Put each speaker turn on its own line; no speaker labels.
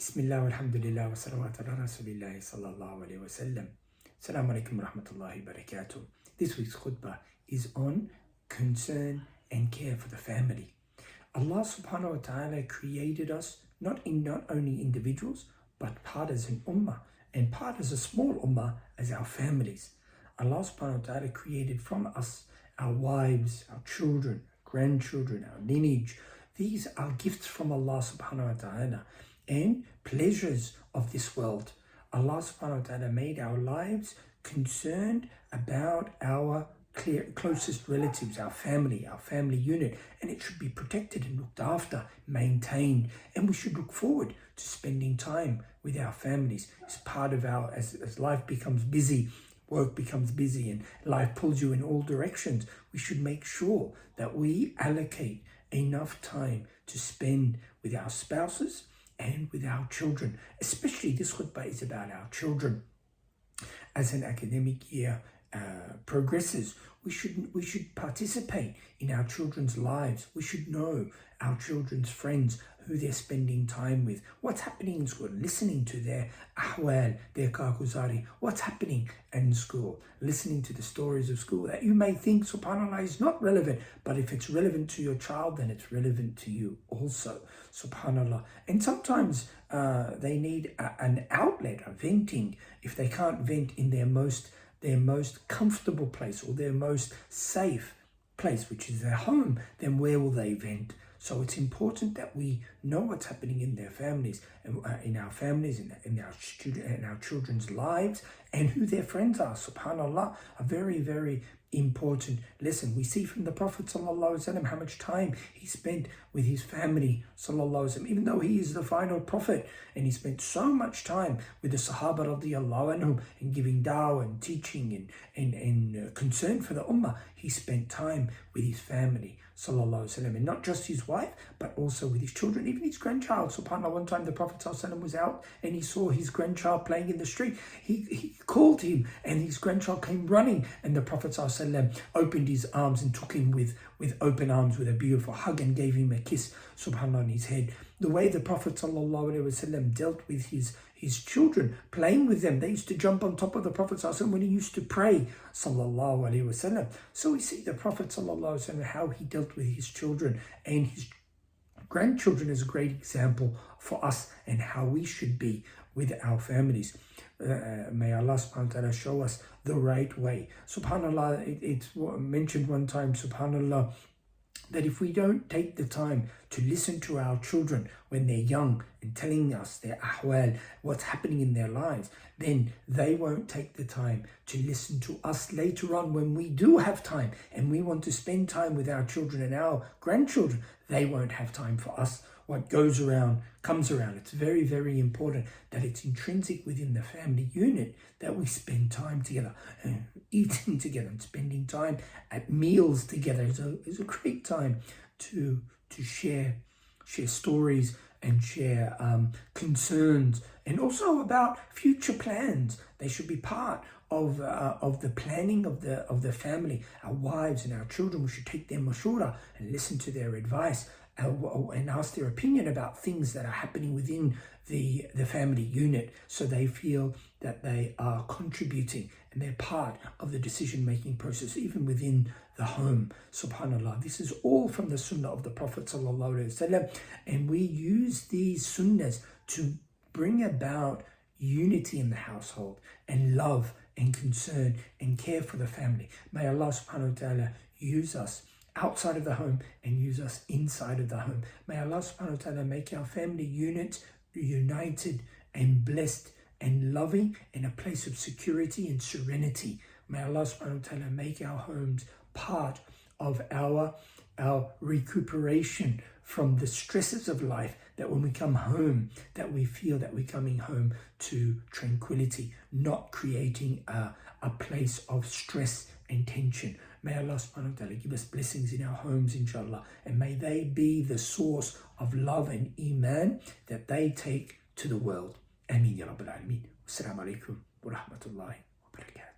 Bismillah, alhamdulillah, wa salawat ala rasulillahi sallallahu alayhi wa sallam. Assalamu alaikum wa rahmatullahi wa barakatuh. This week's khutbah is on concern and care for the family. Allah subhanahu wa ta'ala created us not only individuals, but part as an ummah and part as a small ummah as our families. Allah subhanahu wa ta'ala created from us our wives, our children, grandchildren, our lineage. These are gifts from Allah subhanahu wa ta'ala and pleasures of this world. Allah subhanahu wa ta'ala made our lives concerned about our closest relatives, our family unit, and it should be protected and looked after, maintained, and we should look forward to spending time with our families. It's part of our, as life becomes busy, work becomes busy and life pulls you in all directions, we should make sure that we allocate enough time to spend with our spouses and with our children. Especially this khutbah is about our children. As an academic year progresses, we should participate in our children's lives. We should know our children's friends, who they're spending time with, what's happening in school, listening to their ahwal, their karguzari, what's happening in school, listening to the stories of school that you may think, subhanAllah, is not relevant, but if it's relevant to your child, then it's relevant to you also, subhanAllah. And sometimes they need an outlet, a venting. If they can't vent in their most comfortable place or their most safe place, which is their home, then where will they vent? So it's important that we know what's happening in their families, in our families, in our children's lives, and who their friends are. Subhanallah, a very, very important lesson. We see from the Prophet ﷺ how much time he spent with his family, ﷺ, even though he is the final prophet, and he spent so much time with the Sahaba radiallahu anhum and giving da'wah and teaching and concern for the ummah. He spent time with his family, ﷺ, and not just his wife, but also with his children, even his grandchild. SubhanAllah, one time the Prophet ﷺ was out and he saw his grandchild playing in the street. He called him and his grandchild came running, and the Prophet ﷺ opened his arms and took him with open arms, with a beautiful hug, and gave him a kiss, subhanAllah, on his head. The way the Prophet ﷺ dealt with his children, playing with them. They used to jump on top of the Prophet ﷺ when he used to pray, sallallahu alaihi wasallam. So we see the Prophet ﷺ, how he dealt with his children and his grandchildren is a great example for us and how we should be with our families. May Allah subhanahu wa ta'ala show us the right way. Subhanallah, it's mentioned one time, subhanallah, that if we don't take the time to listen to our children when they're young and telling us their ahwal, what's happening in their lives, then they won't take the time to listen to us later on when we do have time and we want to spend time with our children and our grandchildren. They won't have time for us. What goes around comes around. It's very, very important that it's intrinsic within the family unit that we spend time together, eating together and spending time at meals together is a great time to share stories and share concerns, and also about future plans. They should be part of the planning of the family. Our wives and our children, we should take their mashura and listen to their advice and ask their opinion about things that are happening within the family unit, so they feel that they are contributing and they're part of the decision-making process, even within the home. Subhanallah, this is all from the sunnah of the Prophet ﷺ, and we use these sunnahs to bring about unity in the household and love and concern and care for the family. May Allah subhanahu wa ta'ala use us outside of the home and use us inside of the home. May Allah subhanahu wa ta'ala make our family unit united and blessed and loving in a place of security and serenity. May Allah subhanahu wa ta'ala make our homes part of our recuperation from the stresses of life, that when we come home, that we feel that we're coming home to tranquility, not creating a place of stress and tension. May Allah subhanahu wa ta'ala give us blessings in our homes, inshallah, and may they be the source of love and iman that they take to the world. Ameen ya Rabbil Alameen. Assalamu alaikum wa rahmatullahi wa barakatuh.